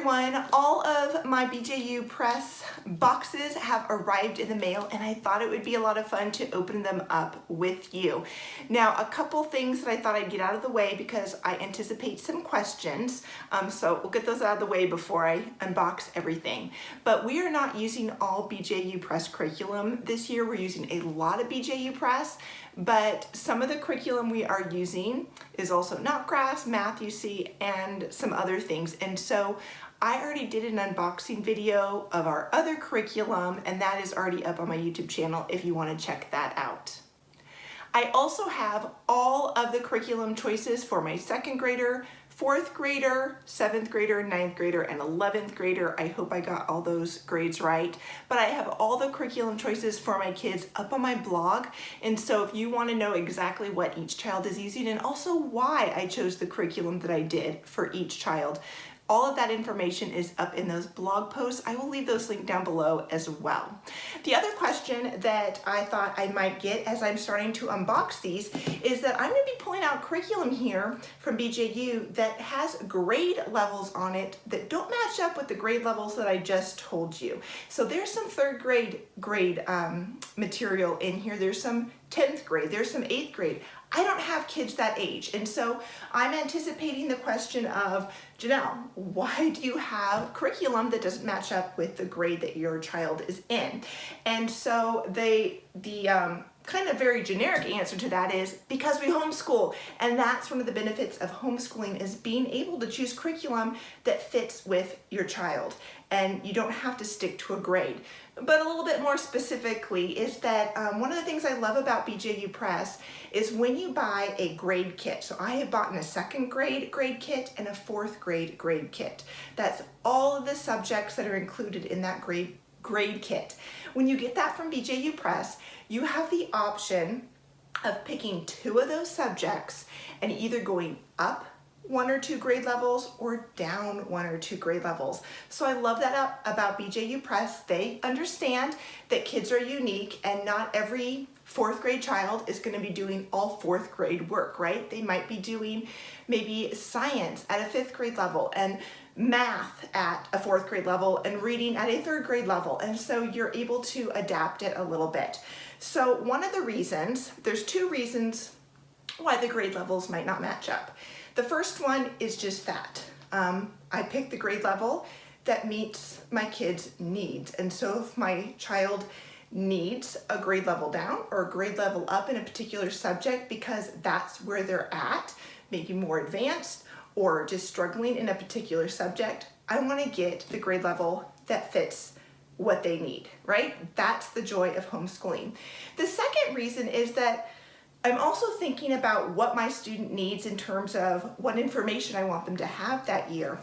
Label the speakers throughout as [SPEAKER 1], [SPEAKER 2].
[SPEAKER 1] everyone, all of my BJU Press boxes have arrived in the mail and I thought it would be a lot of fun to open them up with you. Now, a couple things that I thought I'd get out of the way because I anticipate some questions, so we'll get those out of the way before I unbox everything. But we are not using all BJU Press curriculum this year. We're using a lot of BJU Press, but some of the curriculum we are using is also Knotgrass, math, you see, and some other things. And so I already did an unboxing video of our other curriculum, and that is already up on my YouTube channel if you want to check that out. I also have all of the curriculum choices for my second grader, fourth grader, seventh grader, ninth grader, and 11th grader. I hope I got all those grades right. But I have all the curriculum choices for my kids up on my blog. And so if you want to know exactly what each child is using and also why I chose the curriculum that I did for each child, all of that information is up in those blog posts. I will leave those linked down below as well. The other question that I thought I might get as I'm starting to unbox these is that I'm going to be pulling out curriculum here from BJU that has grade levels on it that don't match up with the grade levels that I just told you. So there's some third grade material in here. There's some 10th grade, there's some 8th grade. I don't have kids that age, and so I'm anticipating the question of, Janelle, why do you have curriculum that doesn't match up with the grade that your child is in? And so the kind of very generic answer to that is because we homeschool, and that's one of the benefits of homeschooling is being able to choose curriculum that fits with your child, and you don't have to stick to a grade. But a little bit more specifically is that one of the things I love about BJU Press is when you buy a grade kit. So I have bought a second grade kit and a fourth grade kit. That's all of the subjects that are included in that grade kit. When you get that from BJU Press, you have the option of picking 2 of those subjects and either going up 1 or 2 grade levels or down 1 or 2 grade levels. So I love that about BJU Press. They understand that kids are unique and not every 4th grade child is going to be doing all 4th grade work, right? They might be doing maybe science at a 5th grade level and math at a 4th grade level and reading at a 3rd grade level. And so you're able to adapt it a little bit. So one of the reasons, there's 2 reasons why the grade levels might not match up. The first one is just that. I picked the grade level that meets my kid's needs. And so if my child needs a grade level down or a grade level up in a particular subject because that's where they're at, maybe more advanced or just struggling in a particular subject, I want to get the grade level that fits what they need, right? That's the joy of homeschooling. The second reason is that I'm also thinking about what my student needs in terms of what information I want them to have that year.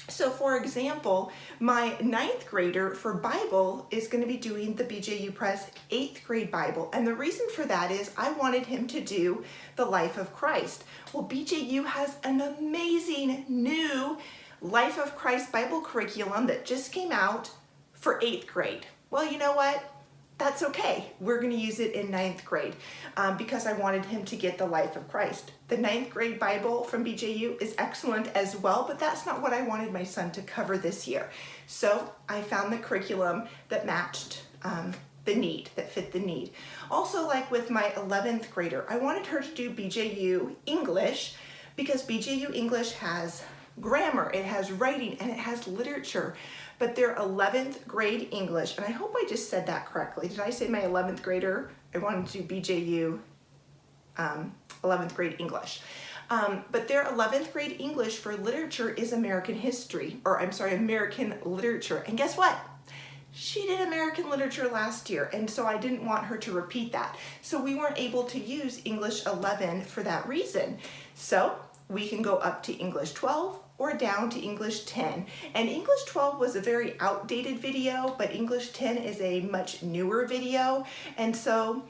[SPEAKER 1] So for example, my 9th grader for Bible is going to be doing the BJU Press 8th grade Bible. And the reason for that is I wanted him to do the Life of Christ. Well, BJU has an amazing new Life of Christ Bible curriculum that just came out for 8th grade. Well, you know what? That's okay. We're going to use it in 9th grade because I wanted him to get the Life of Christ. The 9th grade Bible from BJU is excellent as well, but that's not what I wanted my son to cover this year. So I found the curriculum that matched the need, that fit the need. Also, like with my 11th grader, I wanted her to do BJU English because BJU English has grammar, it has writing, and it has literature. But they're 11th grade English, and I hope I just said that correctly. Did I say my 11th grader? I wanted to do BJU 11th grade English. But their 11th grade English for literature is American history, or I'm sorry, American literature. And guess what? She did American literature last year, and so I didn't want her to repeat that. So we weren't able to use English 11 for that reason. So we can go up to English 12 or down to English 10. And English 12 was a very outdated video, but English 10 is a much newer video. And so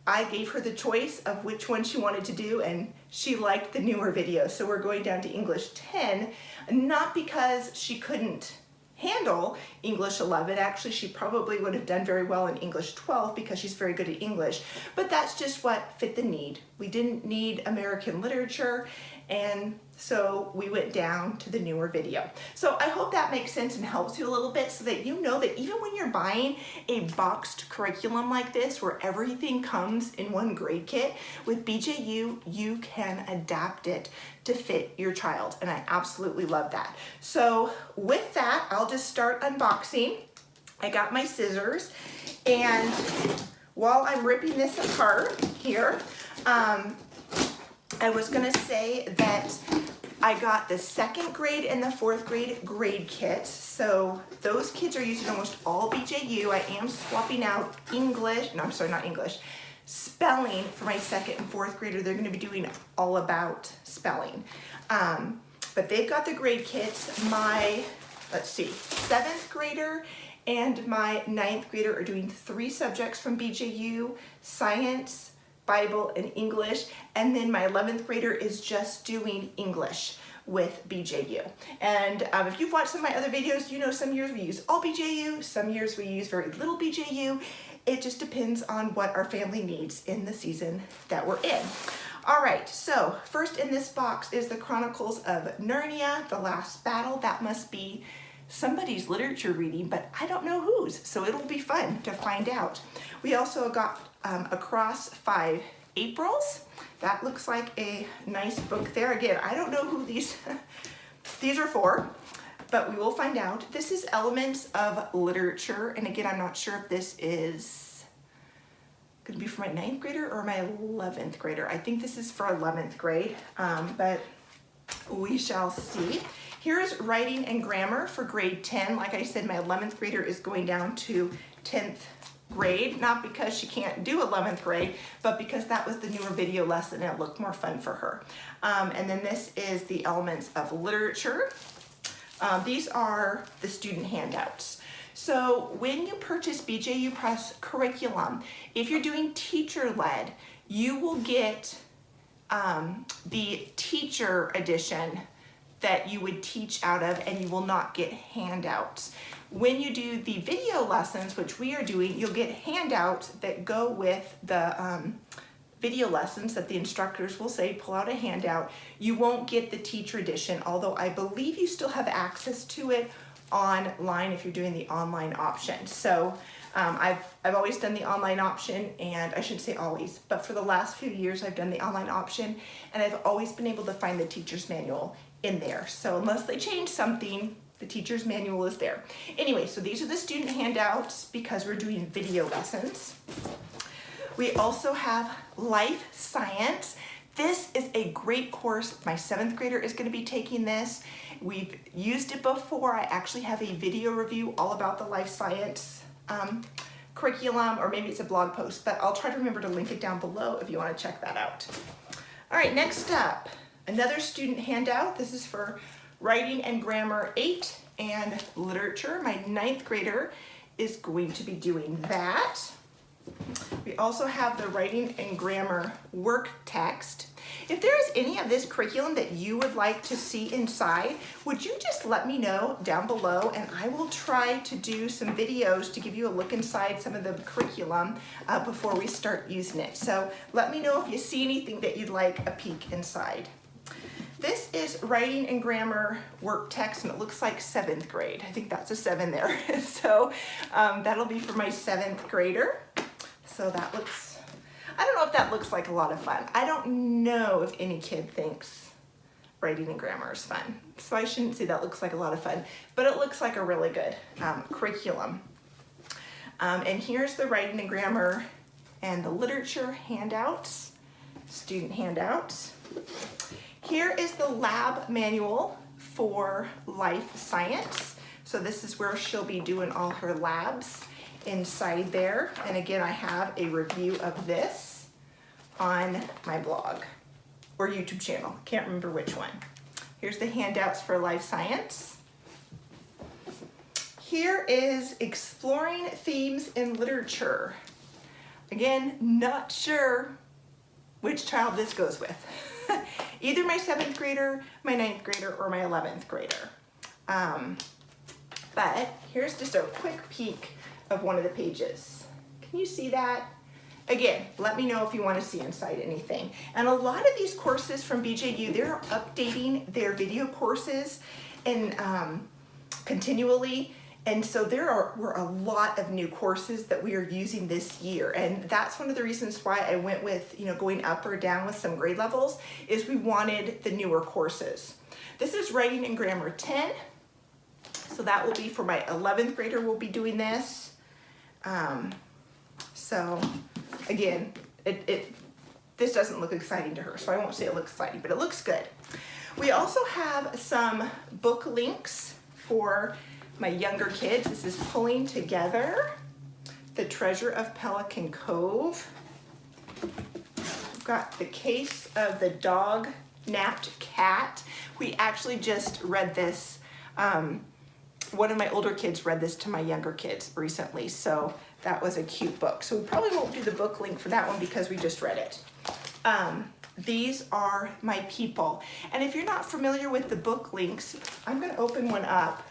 [SPEAKER 1] I gave her the choice of which one she wanted to do, and she liked the newer video. So we're going down to English 10, not because she couldn't handle English 11. Actually, she probably would have done very well in English 12 because she's very good at English, but that's just what fit the need. We didn't need American literature, And so we went down to the newer video. So I hope that makes sense and helps you a little bit so that you know that even when you're buying a boxed curriculum like this where everything comes in one grade kit, with BJU, you can adapt it to fit your child. And I absolutely love that. So with that, I'll just start unboxing. I got my scissors, and while I'm ripping this apart here, I was gonna say that I got the 2nd grade and the 4th grade kits. So those kids are using almost all BJU. I am swapping out spelling for my 2nd and 4th grader. They're gonna be doing all about spelling. But they've got the grade kits. My, 7th grader and my 9th grader are doing 3 subjects from BJU: science, Bible, and English. And then my 11th grader is just doing English with BJU. And if you've watched some of my other videos, you know some years we use all BJU, some years we use very little BJU. It just depends on what our family needs in the season that we're in. All right, so first in this box is the Chronicles of Narnia, The Last Battle. That must be somebody's literature reading, but I don't know whose, so it'll be fun to find out. We also got Across 5 Aprils. That looks like a nice book there. Again, I don't know who these are for, but we will find out. This is Elements of Literature, and again, I'm not sure if this is going to be for my 9th grader or my 11th grader. I think this is for 11th grade, but we shall see. Here's Writing and Grammar for grade 10. Like I said, my 11th grader is going down to 10th grade, not because she can't do 11th grade, but because that was the newer video lesson and it looked more fun for her. And then this is the Elements of Literature. These are the student handouts. So when you purchase BJU Press curriculum, if you're doing teacher-led, you will get the teacher edition that you would teach out of, and you will not get handouts. When you do the video lessons, which we are doing, you'll get handouts that go with the video lessons that the instructors will say, pull out a handout. You won't get the teacher edition, although I believe you still have access to it online if you're doing the online option. So I've always done the online option, and I shouldn't say always, but for the last few years I've done the online option, and I've always been able to find the teacher's manual in there. So unless they change something, the teacher's manual is there. Anyway, so these are the student handouts because we're doing video lessons. We also have Life Science. This is a great course. My 7th grader is going to be taking this. We've used it before. I actually have a video review all about the Life Science curriculum, or maybe it's a blog post, but I'll try to remember to link it down below if you want to check that out. All right, next up, another student handout. This is for Writing and Grammar 8 and Literature. My 9th grader is going to be doing that. We also have the Writing and Grammar work text. If there is any of this curriculum that you would like to see inside, would you just let me know down below, and I will try to do some videos to give you a look inside some of the curriculum before we start using it. So let me know if you see anything that you'd like a peek inside. This is Writing and Grammar work text, and it looks like 7th grade. I think that's a 7 there. So that'll be for my 7th grader. So that looks, I don't know if that looks like a lot of fun. I don't know if any kid thinks writing and grammar is fun. So I shouldn't say that looks like a lot of fun, but it looks like a really good curriculum. And here's the Writing and Grammar and the Literature handouts, student handouts. Here is the lab manual for Life Science. So this is where she'll be doing all her labs inside there. And again, I have a review of this on my blog or YouTube channel. Can't remember which one. Here's the handouts for Life Science. Here is Exploring Themes in Literature. Again, not sure which child this goes with. Either my 7th grader, my 9th grader, or my 11th grader. But here's just a quick peek of one of the pages. Can you see that? again, let me know if you want to see inside anything. And a lot of these courses from BJU, they're updating their video courses and continually. And so were a lot of new courses that we are using this year. And that's one of the reasons why I went with, going up or down with some grade levels, is we wanted the newer courses. This is Writing and Grammar 10. So that will be for my 11th grader will be doing this. So again, this doesn't look exciting to her, so I won't say it looks exciting, but it looks good. We also have some book links for my younger kids. This is Pulling Together, The Treasure of Pelican Cove. We've got The Case of the Dog Napped Cat. We actually just read this. One of my older kids read this to my younger kids recently, so that was a cute book. So we probably won't do the book link for that one because we just read it. These are my people. And if you're not familiar with the book links, I'm gonna open one up.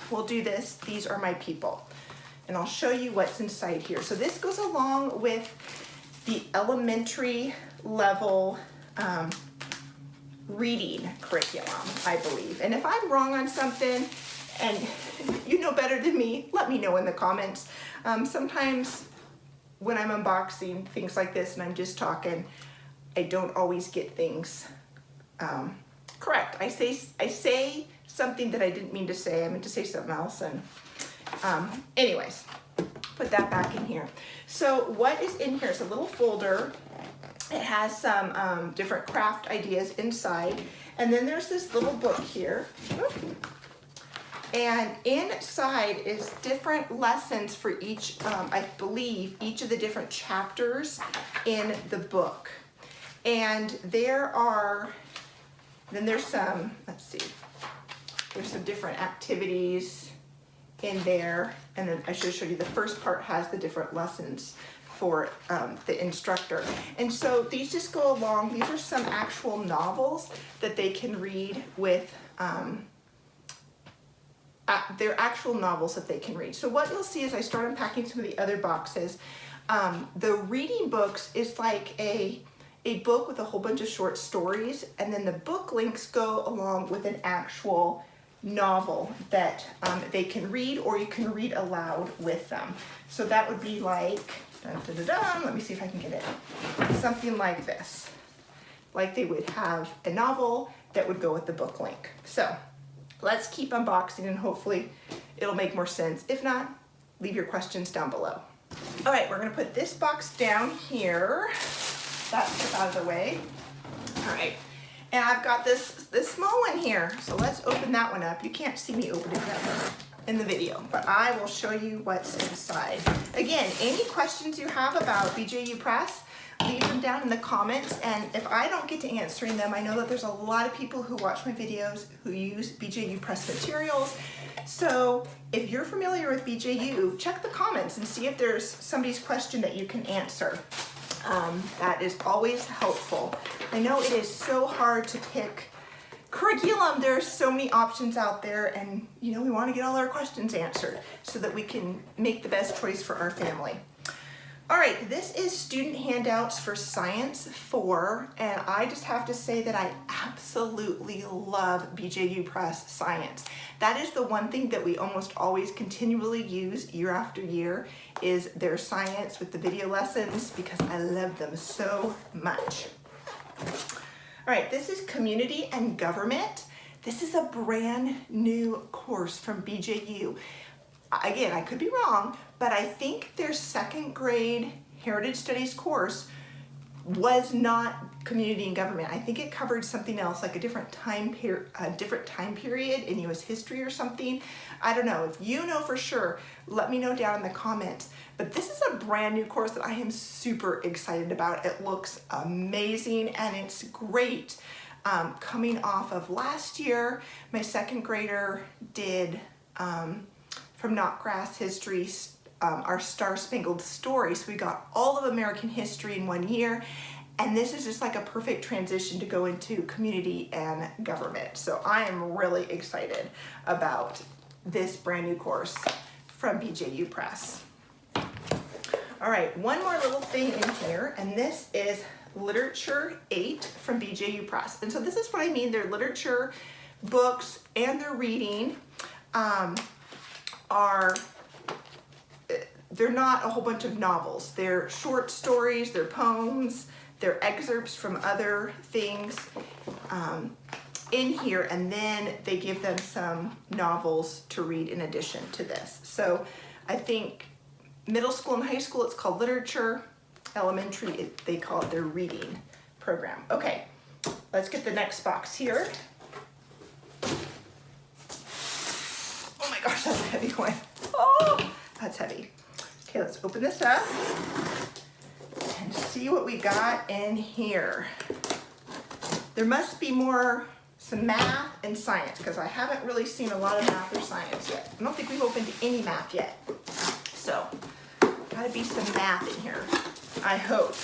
[SPEAKER 1] We'll do this. These are my people. And I'll show you what's inside here. So this goes along with the elementary level reading curriculum, I believe. And if I'm wrong on something, and you know better than me, let me know in the comments. Sometimes when I'm unboxing things like this and I'm just talking, I don't always get things correct. I say something that I didn't mean to say. I meant to say something else. And anyways, put that back in here. So what is in here is a little folder. It has some different craft ideas inside. And then there's this little book here. And inside is different lessons for each, I believe, each of the different chapters in the book. And then there's some, let's see, there's some different activities in there. And then I should show you the first part has the different lessons for the instructor. And so these just go along. These are some actual novels that they can read with, they're actual novels that they can read. So what you'll see as I start unpacking some of the other boxes, the reading books is like a book with a whole bunch of short stories, and then the book links go along with an actual novel that they can read, or you can read aloud with them. So that would be like, let me see if I can get it, something like this. Like they would have a novel that would go with the book link. So let's keep unboxing and hopefully it'll make more sense. If not, leave your questions down below. All right, we're gonna put this box down here. That's out of the way. All right, and I've got this small one here. So let's open that one up. You can't see me open it that in the video, but I will show you what's inside. Again, any questions you have about BJU Press, leave them down in the comments, and if I don't get to answering them, I know that there's a lot of people who watch my videos who use BJU Press materials. So if you're familiar with BJU, check the comments and see if there's somebody's question that you can answer. That is always helpful. I know it is so hard to pick curriculum. There's so many options out there, and we want to get all our questions answered so that we can make the best choice for our family. All right, this is student handouts for Science 4, and I just have to say that I absolutely love BJU Press Science. That is the one thing that we almost always continually use year after year is their science with the video lessons, because I love them so much. All right, this is Community and Government. This is a brand new course from BJU. Again, I could be wrong, but I think their second grade Heritage Studies course was not Community and Government. I think it covered something else, like a different time period in U.S. history or something. I don't know. If you know for sure, let me know down in the comments. But this is a brand new course that I am super excited about. It looks amazing and it's great. Coming off of last year, my second grader did from Knotgrass History, our Star-Spangled Story. So we got all of American history in one year, and this is just like a perfect transition to go into Community and Government. So I am really excited about this brand new course from BJU Press. All right, one more little thing in here, and this is Literature 8 from BJU Press. And so this is what I mean. Their literature books and their reading they're not a whole bunch of novels. They're short stories, they're poems, they're excerpts from other things in here, and then they give them some novels to read in addition to this. So I think middle school and high school it's called literature, elementary they call it their reading program. Okay, let's get the next box here. Oh my gosh, that's a heavy one. Oh, that's heavy. Okay, let's open this up and see what we got in here. There must be some math and science, because I haven't really seen a lot of math or science yet. I don't think we've opened any math yet. So, gotta be some math in here, I hope.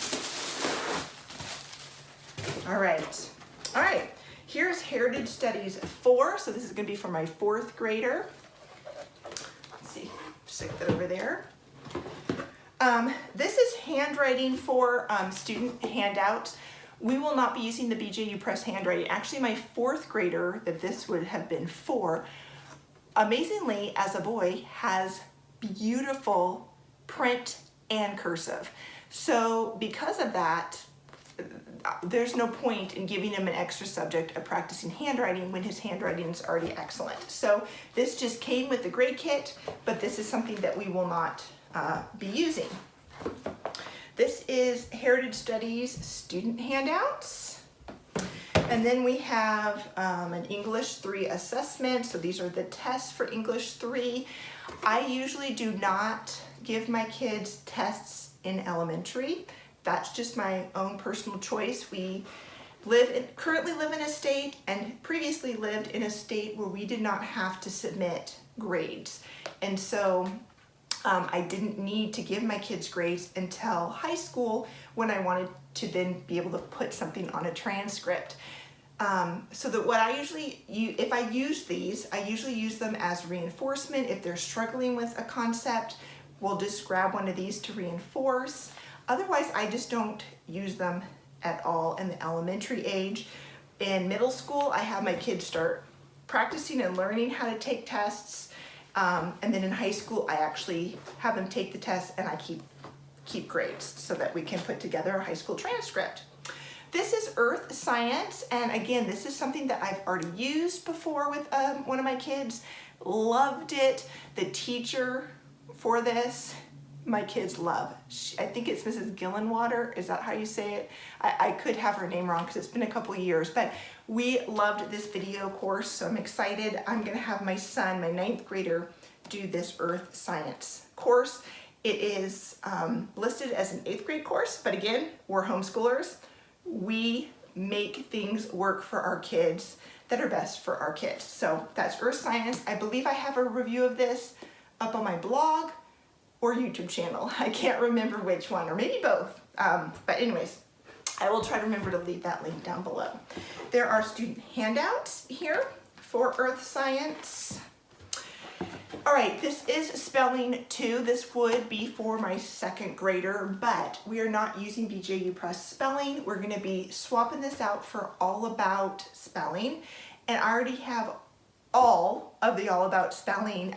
[SPEAKER 1] All right, here's Heritage Studies 4. So this is gonna be for my 4th grader. Let's see, stick that over there. This is handwriting for student handouts. We will not be using the BJU Press handwriting. Actually, my 4th grader that this would have been for, amazingly, as a boy, has beautiful print and cursive. So because of that, there's no point in giving him an extra subject of practicing handwriting when his handwriting is already excellent. So this just came with the grade kit, but this is something that we will not be using. This is Heritage Studies student handouts. And then we have an English 3 assessment. So these are the tests for English 3. I usually do not give my kids tests in elementary. That's just my own personal choice. We currently live in a state and previously lived in a state where we did not have to submit grades. And so I didn't need to give my kids grades until high school, when I wanted to then be able to put something on a transcript. So that what I usually, if I use these, I usually use them as reinforcement. If they're struggling with a concept, we'll just grab one of these to reinforce. Otherwise, I just don't use them at all in the elementary age. In middle school, I have my kids start practicing and learning how to take tests. And then in high school, I actually have them take the test, and I keep grades so that we can put together a high school transcript. This is Earth Science, and again, this is something that I've already used before with one of my kids. Loved it. The teacher for this, my kids love. I think it's Mrs. Gillenwater. Is that how you say it? I could have her name wrong because it's been a couple years, but we loved this video course, so I'm excited. I'm gonna have my son, my 9th grader, do this Earth Science course. It is listed as an 8th grade course, but again, we're homeschoolers. We make things work for our kids that are best for our kids. So that's Earth Science. I believe I have a review of this up on my blog or YouTube channel. I can't remember which one, or maybe both. But anyways, I will try to remember to leave that link down below. There are student handouts here for Earth Science. All right, this is spelling 2. This would be for my 2nd grader, but we are not using BJU Press spelling. We're gonna be swapping this out for All About Spelling. And I already have all of the All About Spelling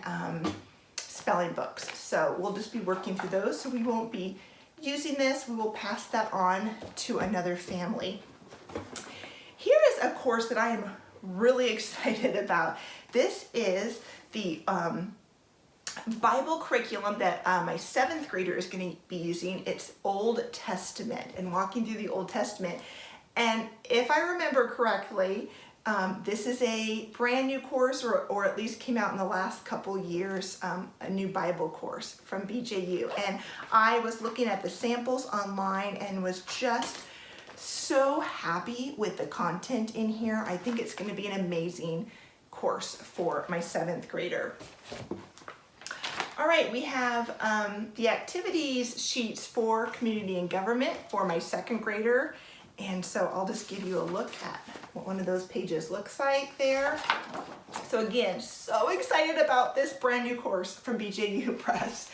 [SPEAKER 1] spelling books. So we'll just be working through those. So we won't be using this. We will pass that on to another family. Here is a course that I am really excited about. This is the Bible curriculum that my 7th grader is going to be using. It's Old Testament and walking through the Old Testament. And if I remember correctly, this is a brand new course, or at least came out in the last couple years, a new Bible course from BJU. And I was looking at the samples online and was just so happy with the content in here. I think it's going to be an amazing course for my 7th grader. All right, we have the activities sheets for community and government for my 2nd grader. And so I'll just give you a look at what one of those pages looks like there. So again, so excited about this brand new course from BJU Press.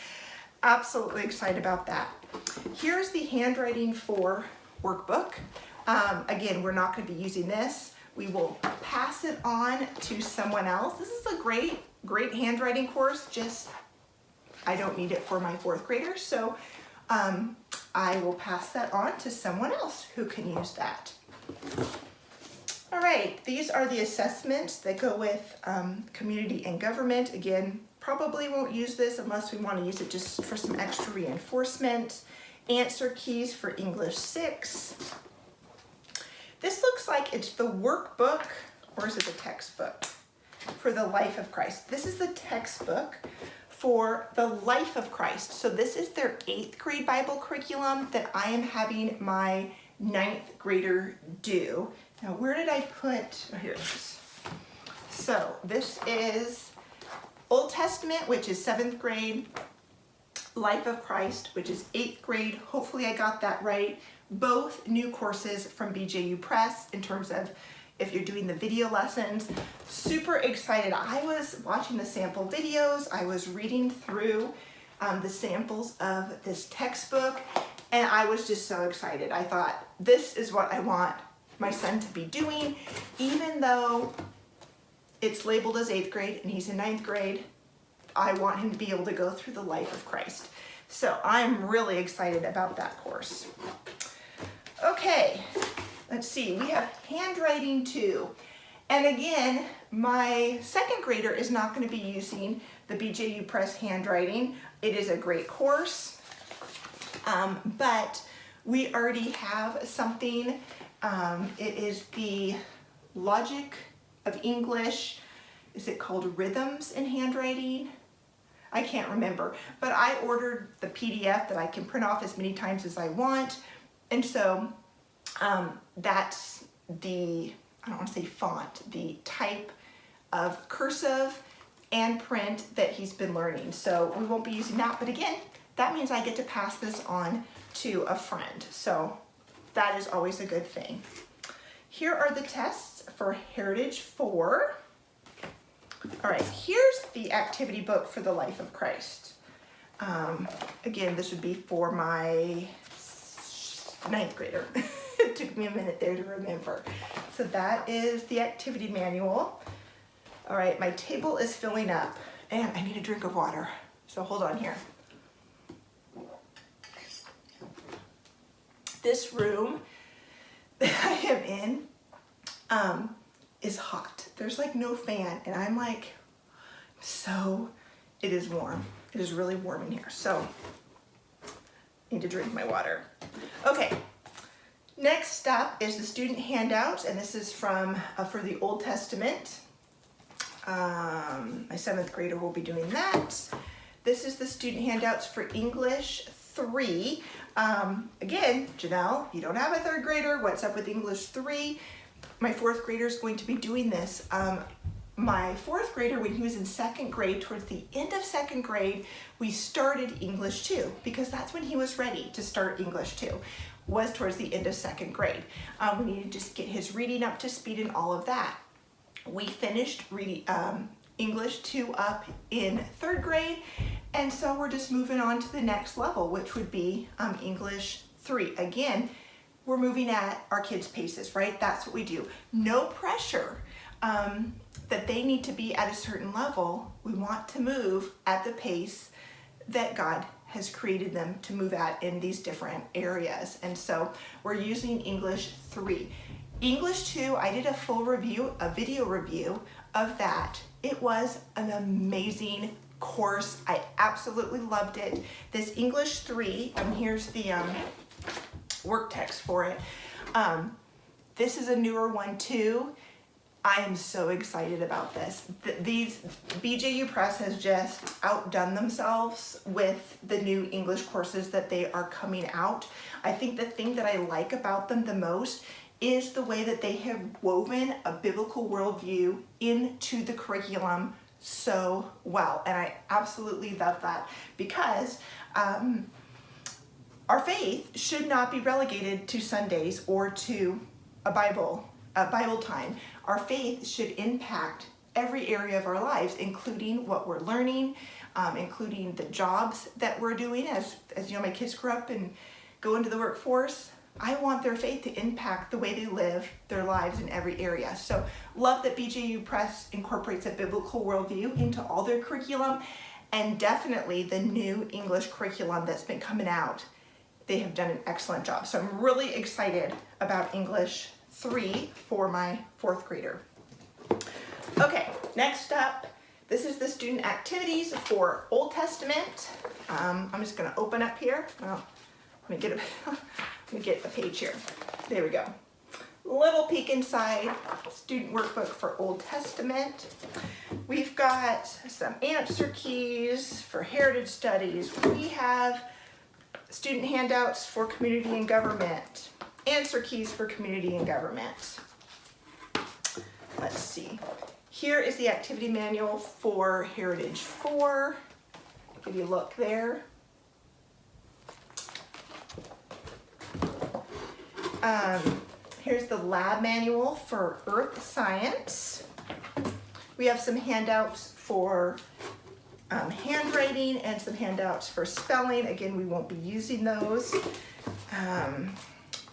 [SPEAKER 1] absolutely excited about that. Here's the handwriting for workbook. Again, we're not going to be using this. We will pass it on to someone else. This is a great handwriting course, just I don't need it for my 4th graders, so I will pass that on to someone else who can use that. All right, these are the assessments that go with community and government. Again, probably won't use this unless we want to use it just for some extra reinforcement. Answer keys for English 6. This looks like it's the workbook, or is it the textbook, for the Life of Christ. This is the textbook for the Life of Christ. So this is their 8th grade Bible curriculum that I am having my 9th grader do. Now, where did I put, oh, here it is. So this is Old Testament, which is 7th grade, Life of Christ, which is 8th grade. Hopefully I got that right. Both new courses from BJU Press in terms of if you're doing the video lessons. Super excited. I was watching the sample videos. I was reading through the samples of this textbook, and I was just so excited. I thought, this is what I want my son to be doing, even though it's labeled as 8th grade and he's in 9th grade. I want him to be able to go through the Life of Christ. So I'm really excited about that course. Okay, let's see, we have handwriting 2. And again, my 2nd grader is not going to be using the BJU Press handwriting. It is a great course, but we already have something. It is the Logic of English. Is it called Rhythms in Handwriting? I can't remember, but I ordered the PDF that I can print off as many times as I want. And so that's the, I don't want to say font, the type of cursive and print that he's been learning. So we won't be using that, but again, that means I get to pass this on to a friend. So that is always a good thing. Here are the tests for Heritage 4. All right, here's the activity book for the Life of Christ. Again, this would be for my 9th grader. It took me a minute there to remember. So that is the activity manual. All right, my table is filling up and I need a drink of water. So hold on here. This room that I am in is hot. There's like no fan and I'm like, so it is warm. It is really warm in here. So I need to drink my water. Okay, next up is the student handouts, and this is from for the Old Testament. My 7th grader will be doing that. This is the student handouts for English 3. Again, Janelle, you don't have a 3rd grader. What's up with English 3? My 4th grader is going to be doing this. My 4th grader, when he was in 2nd grade, towards the end of 2nd grade, we started English 2 because that's when he was ready to start English 2, was towards the end of 2nd grade. We needed to just get his reading up to speed and all of that. We finished reading English 2 up in 3rd grade, and so we're just moving on to the next level, which would be English 3. Again, we're moving at our kids' paces, right? That's what we do. No pressure that they need to be at a certain level. We want to move at the pace that God has created them to move at in these different areas. And so we're using English 3. English 2, I did a full review, a video review of that. It was an amazing course. I absolutely loved it. This English 3, and here's the work text for it. This is a newer one too. I am so excited about this. These BJU Press has just outdone themselves with the new English courses that they are coming out. I think the thing that I like about them the most is the way that they have woven a biblical worldview into the curriculum so well. And I absolutely love that because our faith should not be relegated to Sundays or to a Bible time. Our faith should impact every area of our lives, including what we're learning, including the jobs that we're doing. As you know, my kids grow up and go into the workforce. I want their faith to impact the way they live their lives in every area. So love that BJU Press incorporates a biblical worldview into all their curriculum, and definitely the new English curriculum that's been coming out. They have done an excellent job. So I'm really excited about English 3 for my 4th grader. Okay, next up, this is the student activities for Old Testament. I'm just gonna open up here. Well, let me get a page here. There we go. Little peek inside student workbook for Old Testament. We've got some answer keys for heritage studies. We have student handouts for community and government. Answer keys for community and government. Let's see. Here is the activity manual for Heritage 4. Give you a look there. Here's the lab manual for earth science. We have some handouts for handwriting and some handouts for spelling. Again, we won't be using those.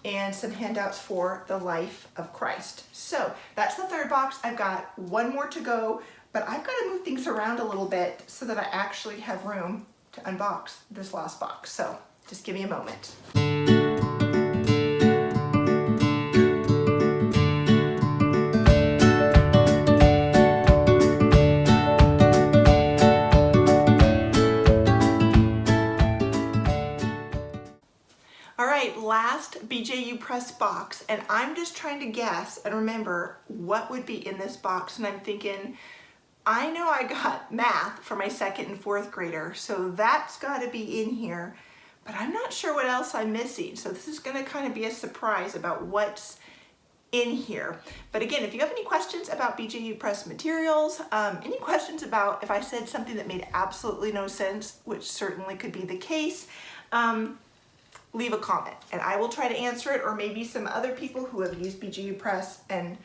[SPEAKER 1] And some handouts for the life of Christ. So that's the 3rd box. I've got one more to go, but I've got to move things around a little bit so that I actually have room to unbox this last box. So just give me a moment. Last BJU Press box, and I'm just trying to guess and remember what would be in this box, and I'm thinking, I know I got math for my 2nd and 4th grader, so that's got to be in here, but I'm not sure what else I'm missing, so this is going to kind of be a surprise about what's in here. But again, if you have any questions about BJU Press materials, any questions about if I said something that made absolutely no sense, which certainly could be the case, leave a comment and I will try to answer it, or maybe some other people who have used BJU Press and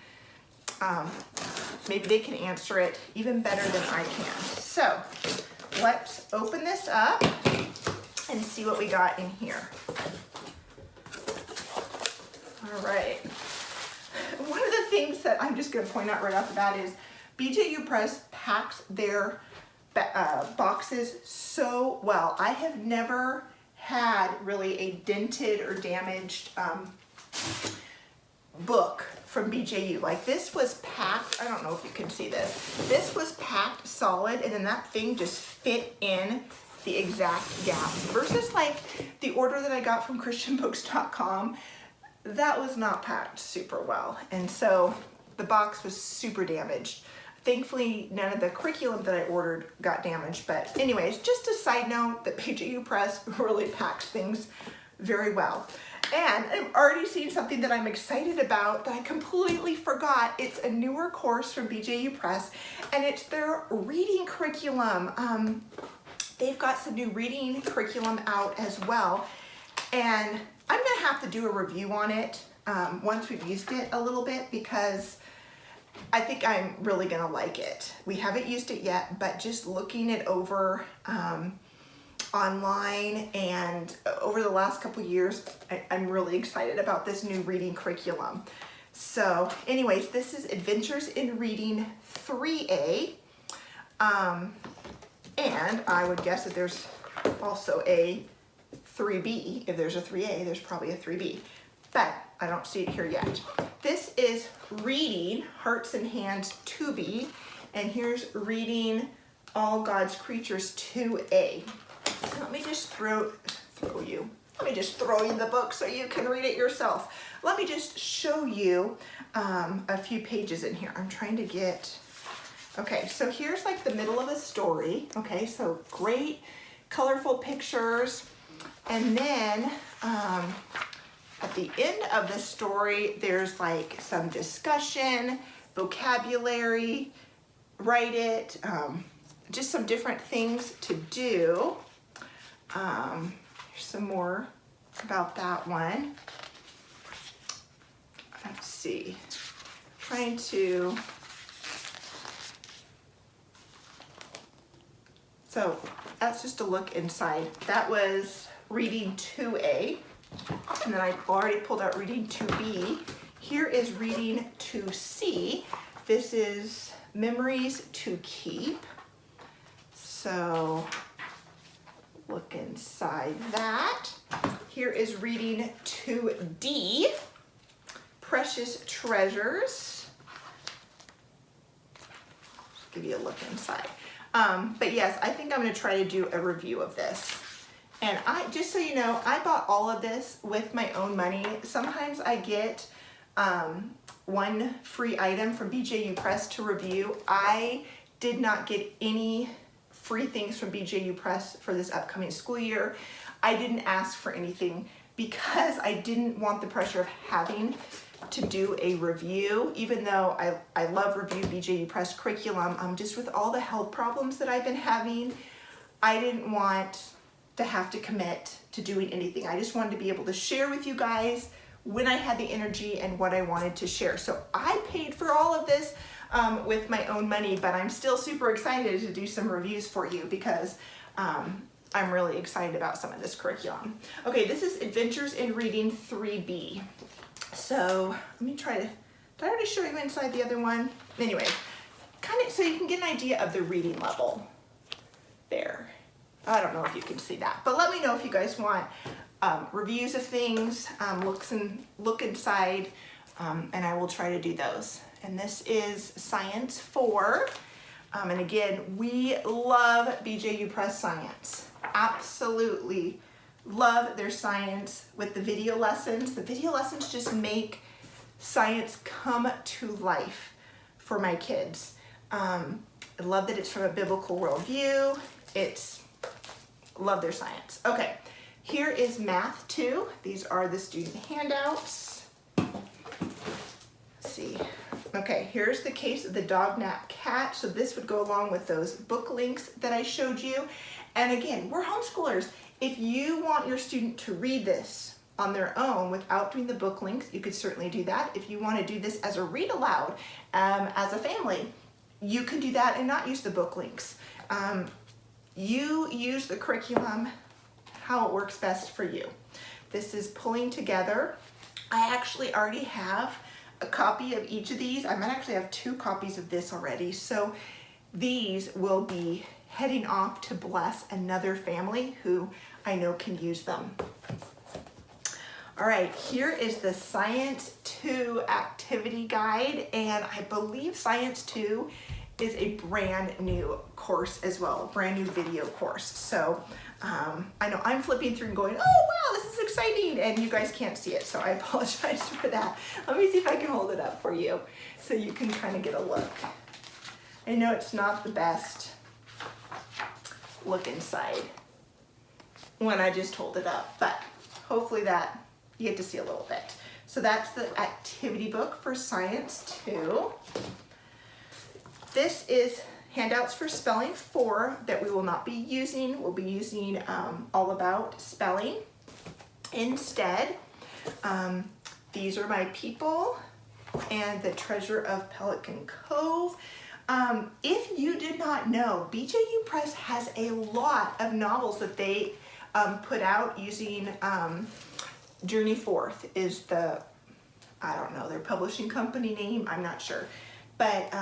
[SPEAKER 1] maybe they can answer it even better than I can. So let's open this up and see what we got in here. All right. One of the things that I'm just going to point out right off the bat is BJU Press packs their boxes so well. I have never had really a dented or damaged book from BJU. Like this was packed, I don't know if you can see this. This was packed solid, and then that thing just fit in the exact gaps. Versus like the order that I got from ChristianBooks.com, that was not packed super well. And so the box was super damaged. Thankfully, none of the curriculum that I ordered got damaged. But anyways, just a side note that BJU Press really packs things very well. And I'm already seeing something that I'm excited about that I completely forgot. It's a newer course from BJU Press, and it's their reading curriculum. They've got some new reading curriculum out as well. And I'm gonna have to do a review on it once we've used it a little bit, because I think I'm really gonna like it. We haven't used it yet, but just looking it over online and over the last couple years, I'm really excited about this new reading curriculum. So anyways, this is Adventures in Reading 3A. And I would guess that there's also a 3B. If there's a 3A, there's probably a 3B. But I don't see it here yet. This is Reading Hearts and Hands 2B. And here's Reading All God's Creatures 2A. Let me just throw you the book so you can read it yourself. Let me just show you a few pages in here. I'm trying to get, okay, so here's like the middle of a story. Okay, so great colorful pictures. And then at the end of the story, there's like some discussion, vocabulary, write it, just some different things to do. Here's some more about that one. Let's see. Trying to So that's just a look inside. That was reading 2A, and then I already pulled out reading 2B. Here is reading 2C. This is memories to keep. So look inside that. Here is reading 2D, precious treasures. Just give you a look inside. But yes, I think I'm going to try to do a review of this. And just so you know, I bought all of this with my own money. Sometimes I get one free item from BJU Press to review. I did not get any free things from BJU Press for this upcoming school year. I didn't ask for anything because I didn't want the pressure of having to do a review, even though I love review BJU Press curriculum. Just with all the health problems that I've been having, I didn't want to have to commit to doing anything. I just wanted to be able to share with you guys when I had the energy and what I wanted to share. So I paid for all of this with my own money, but I'm still super excited to do some reviews for you because I'm really excited about some of this curriculum. Okay, this is Adventures in Reading 3B. So let me try to, did I already show you inside the other one? Anyway, kind of so you can get an idea of the reading level there. I don't know if you can see that, but let me know if you guys want reviews of things, look inside, and I will try to do those. And this is Science 4. And again, we love BJU Press Science. Absolutely love their science with the video lessons. The video lessons just make science come to life for my kids. I love that it's from a biblical worldview. Love their science. Okay, here is Math 2. These are the student handouts. Let's see. Okay, here's the case of the dog nap cat. So this would go along with those book links that I showed you. And again, we're homeschoolers. If you want your student to read this on their own without doing the book links, you could certainly do that. If you want to do this as a read aloud as a family, you can do that and not use the book links. You use the curriculum how it works best for you. This is pulling together. I actually already have a copy of each of these. I might actually have 2 copies of this already. So these will be heading off to bless another family who I know can use them. All right, here is the Science 2 activity guide, and I believe Science 2 is a brand new course as well, a brand new video course. So I know I'm flipping through and going, oh wow, this is exciting, and you guys can't see it, so I apologize for that. Let me see if I can hold it up for you so you can kind of get a look. I know it's not the best look inside when I just hold it up, but hopefully that you get to see a little bit. So that's the activity book for Science 2. This is handouts for Spelling 4 that we will not be using. We'll be using All About Spelling instead. These are my people and the Treasure of Pelican Cove. If you did not know, BJU Press has a lot of novels that they put out using Journey Forth is the, I don't know, their publishing company name, I'm not sure. But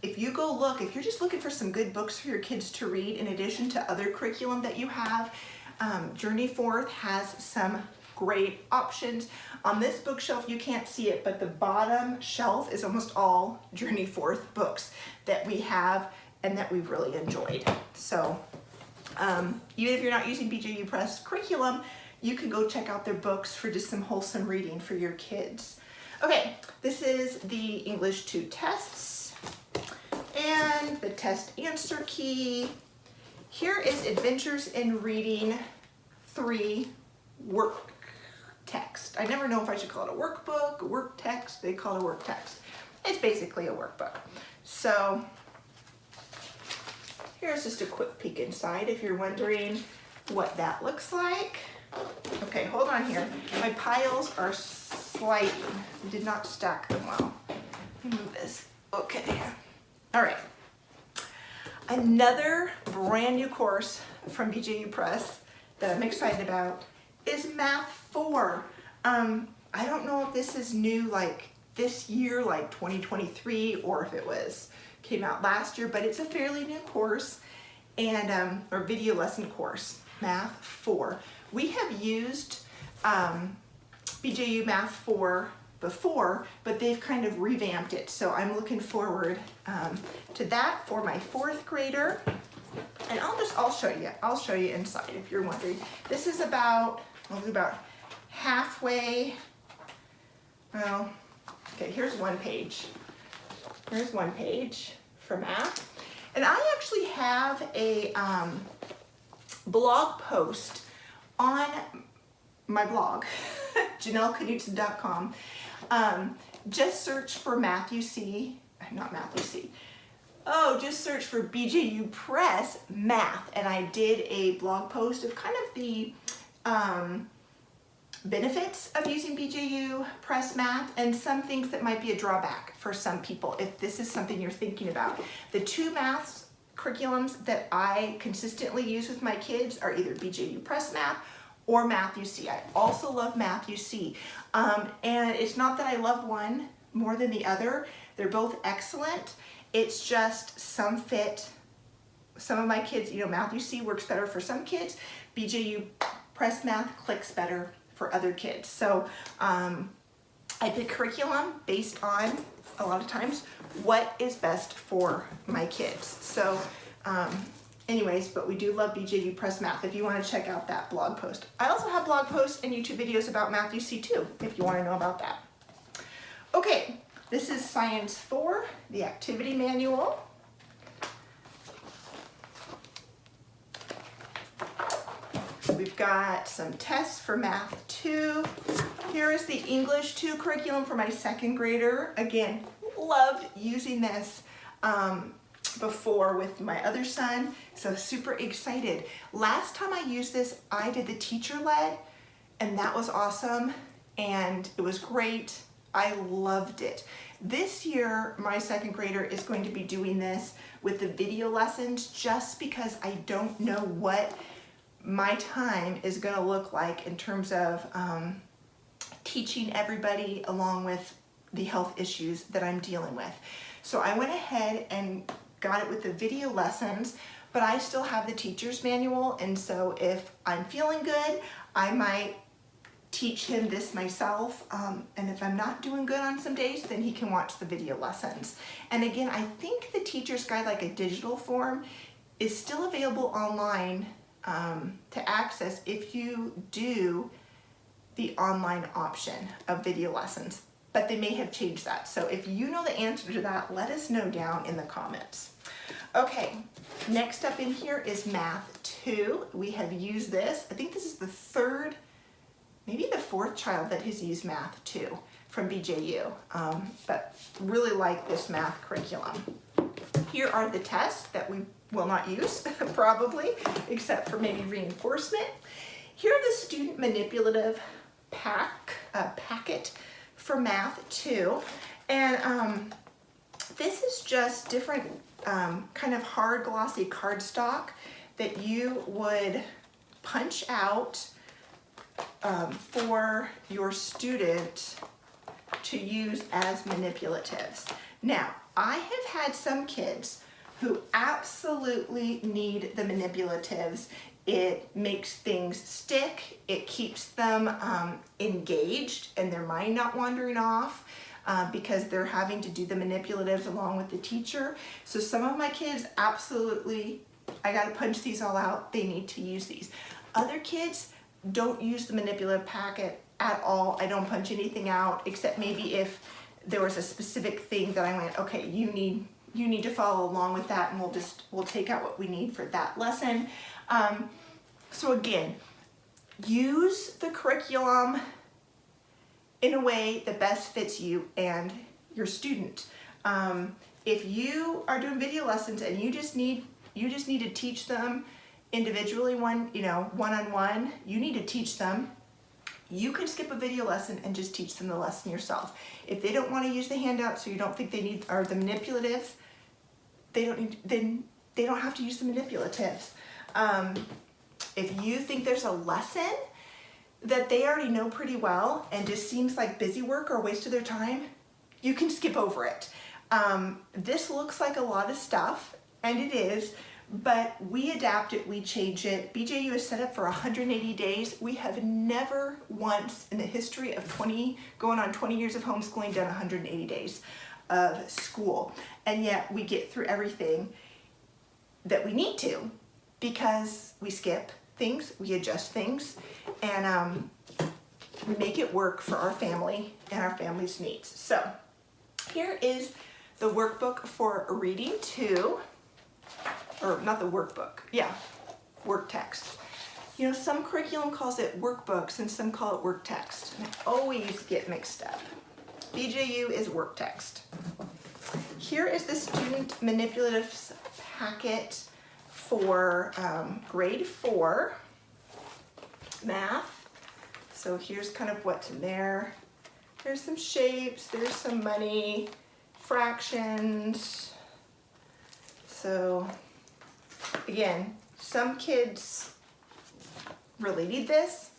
[SPEAKER 1] if you go look, if you're just looking for some good books for your kids to read in addition to other curriculum that you have, Journey Forth has some great options. On this bookshelf, you can't see it, but the bottom shelf is almost all Journey Forth books that we have and that we've really enjoyed. So even if you're not using BJU Press curriculum, you can go check out their books for just some wholesome reading for your kids. Okay, this is the English 2 tests and the test answer key. Here is Adventures in Reading 3 work text. I never know if I should call it a workbook, a work text. They call it a work text. It's basically a workbook. So here's just a quick peek inside if you're wondering what that looks like. Okay, hold on here. My piles are slightly, I did not stack them well. Let me move this. Okay. All right. Another brand new course from BJU Press that I'm excited about is Math 4. I don't know if this is new like this year, like 2023, or if it came out last year, but it's a fairly new course and or video lesson course, Math 4. We have used BJU Math 4 before, but they've kind of revamped it. So I'm looking forward to that for my 4th grader. And I'll show you inside if you're wondering. This is about halfway, well, okay, here's one page. Here's one page for math. And I actually have a blog post on my blog, JanelleKnudsen.com. Just search for just search for BJU Press Math, and I did a blog post of kind of the benefits of using BJU Press Math and some things that might be a drawback for some people if this is something you're thinking about. The 2 math curriculums that I consistently use with my kids are either BJU Press Math or Math UC. I also love Math UC. And it's not that I love one more than the other. They're both excellent. It's just some fit. Some of my kids, Math UC works better for some kids. BJU Press Math clicks better for other kids. So I pick curriculum based on, a lot of times, what is best for my kids. So anyways, but we do love BJU Press Math if you want to check out that blog post. I also have blog posts and YouTube videos about Math UC too, if you want to know about that. Okay, this is Science 4, the activity manual. We've got some tests for Math 2. Here is the English 2 curriculum for my 2nd grader. Again, loved using this before with my other son, so super excited. Last time I used this, I did the teacher-led, and that was awesome, and it was great. I loved it. This year, my 2nd grader is going to be doing this with the video lessons just because I don't know what my time is going to look like in terms of teaching everybody along with the health issues that I'm dealing with. So I went ahead and got it with the video lessons, but I still have the teacher's manual, and so if I'm feeling good, I might teach him this myself, and if I'm not doing good on some days, then he can watch the video lessons. And again, I think the teacher's guide, like a digital form, is still available online to access if you do the online option of video lessons, but they may have changed that. So if you know the answer to that, let us know down in the comments. Okay, next up in here is Math 2. We have used this. I think this is the 3rd, maybe the 4th child that has used Math 2 from BJU, but really like this math curriculum. Here are the tests that we will not use, probably, except for maybe reinforcement. Here are the student manipulative packet for Math 2, and this is just different kind of hard glossy cardstock that you would punch out for your student to use as manipulatives. Now, I have had some kids who absolutely need the manipulatives. It makes things stick, it keeps them engaged and their mind not wandering off because they're having to do the manipulatives along with the teacher. So some of my kids absolutely, I gotta punch these all out, they need to use these. Other kids don't use the manipulative packet at all. I don't punch anything out except maybe if there was a specific thing that I went, okay, you need to follow along with that, and we'll take out what we need for that lesson. So again, use the curriculum in a way that best fits you and your student. If you are doing video lessons and you just need to teach them individually, one-on-one, you need to teach them. You can skip a video lesson and just teach them the lesson yourself. If they don't want to use the handouts, so you don't think they need, or the manipulatives, they don't need, then they don't have to use the manipulatives. If you think there's a lesson that they already know pretty well and just seems like busy work or a waste of their time, you can skip over it. This looks like a lot of stuff, and it is, but we adapt it, we change it. BJU is set up for 180 days. We have never once in the history of going on 20 years of homeschooling done 180 days of school. And yet we get through everything that we need to because we skip things, we adjust things, and we make it work for our family and our family's needs. So here is the workbook for reading 2. Or not the workbook, yeah, work text. You know, some curriculum calls it workbooks and some call it work text. And I always get mixed up. BJU is work text. Here is the student manipulatives packet for grade 4 math. So here's kind of what's in there. There's some shapes, there's some money, fractions. So again, some kids really need this,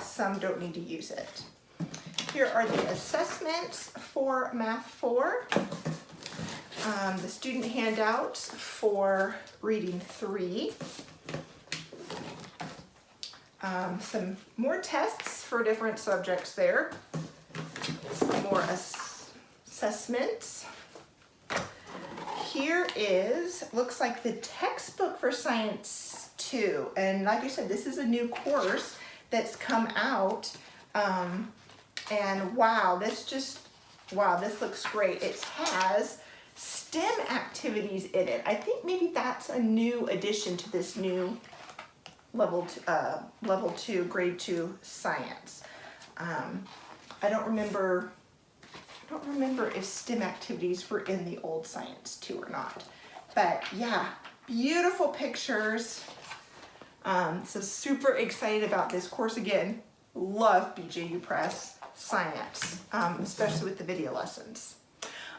[SPEAKER 1] some don't need to use it. Here are the assessments for Math 4, the student handouts for Reading 3, some more tests for different subjects there, some more assessments. Here is, looks like the textbook for Science 2. And like I said, this is a new course that's come out. And wow, this looks great. It has STEM activities in it. I think maybe that's a new addition to this new level 2, grade 2 science. I don't remember if STEM activities were in the old Science 2 or not. But yeah, beautiful pictures. So super excited about this course again. Love BJU Press Science, especially with the video lessons.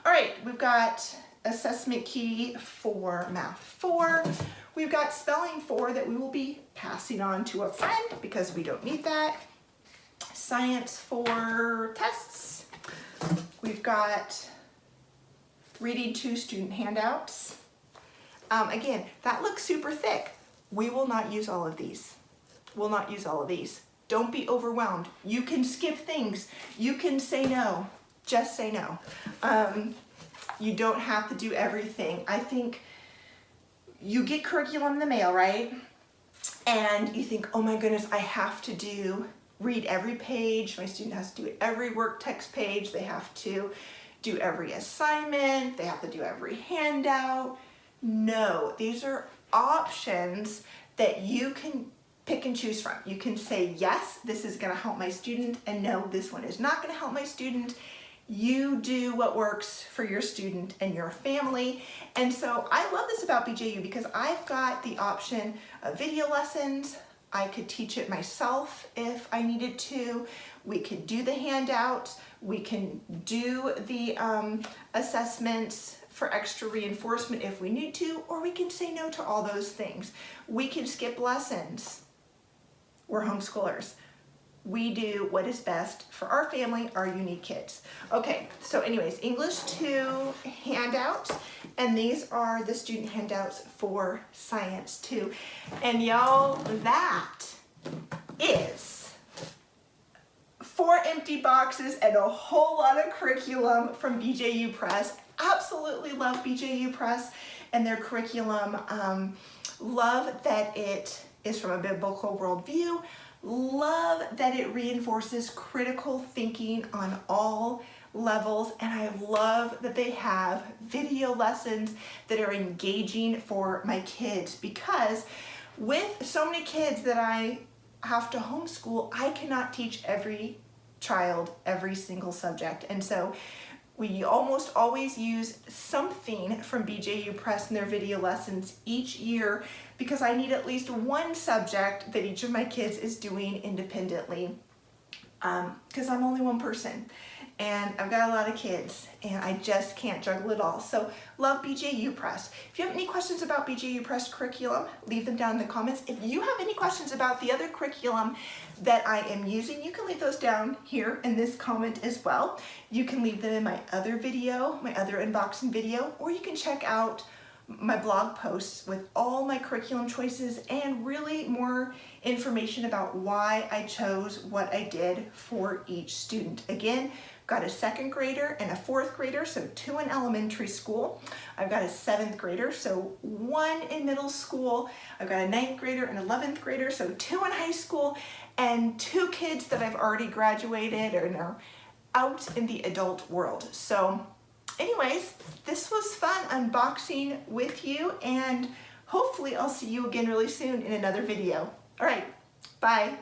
[SPEAKER 1] All right, we've got assessment key for Math 4. We've got spelling 4 that we will be passing on to a friend because we don't need that. Science 4 tests. We've got Reading 2 student handouts. Again, that looks super thick. We will not use all of these. We'll not use all of these. Don't be overwhelmed. You can skip things. You can say no. Just say no. You don't have to do everything. I think you get curriculum in the mail, right? And you think, oh my goodness, I have to read every page. My student has to do every work text page. They have to do every assignment. They have to do every handout. No, these are options that you can pick and choose from. You can say, yes, this is gonna help my student, and no, this one is not gonna help my student. You do what works for your student and your family. And so I love this about BJU because I've got the option of video lessons. I could teach it myself if I needed to. We could do the handouts. We can do the assessments for extra reinforcement if we need to, or we can say no to all those things. We can skip lessons. We're homeschoolers. We do what is best for our family, our unique kids. Okay, so anyways, English 2 handouts, and these are the student handouts for Science 2. And y'all, that is 4 empty boxes and a whole lot of curriculum from BJU Press. Absolutely love BJU Press and their curriculum. Love that it is from a biblical worldview. Love that it reinforces critical thinking on all levels, and I love that they have video lessons that are engaging for my kids, because with so many kids that I have to homeschool, I cannot teach every child every single subject, and so we almost always use something from BJU Press in their video lessons each year because I need at least one subject that each of my kids is doing independently. because I'm only one person and I've got a lot of kids and I just can't juggle it all. So love BJU Press. If you have any questions about BJU Press curriculum, leave them down in the comments. If you have any questions about the other curriculum that I am using, you can leave those down here in this comment as well. You can leave them in my other video, my other unboxing video, or you can check out my blog posts with all my curriculum choices and really more information about why I chose what I did for each student. Again, I've got a 2nd grader and a 4th grader, so 2 in elementary school. I've got a 7th grader, so 1 in middle school. I've got a 9th grader and 11th grader, so 2 in high school, and 2 kids that I've already graduated or are out in the adult world. So anyways, this was fun unboxing with you, and hopefully I'll see you again really soon in another video. All right, bye.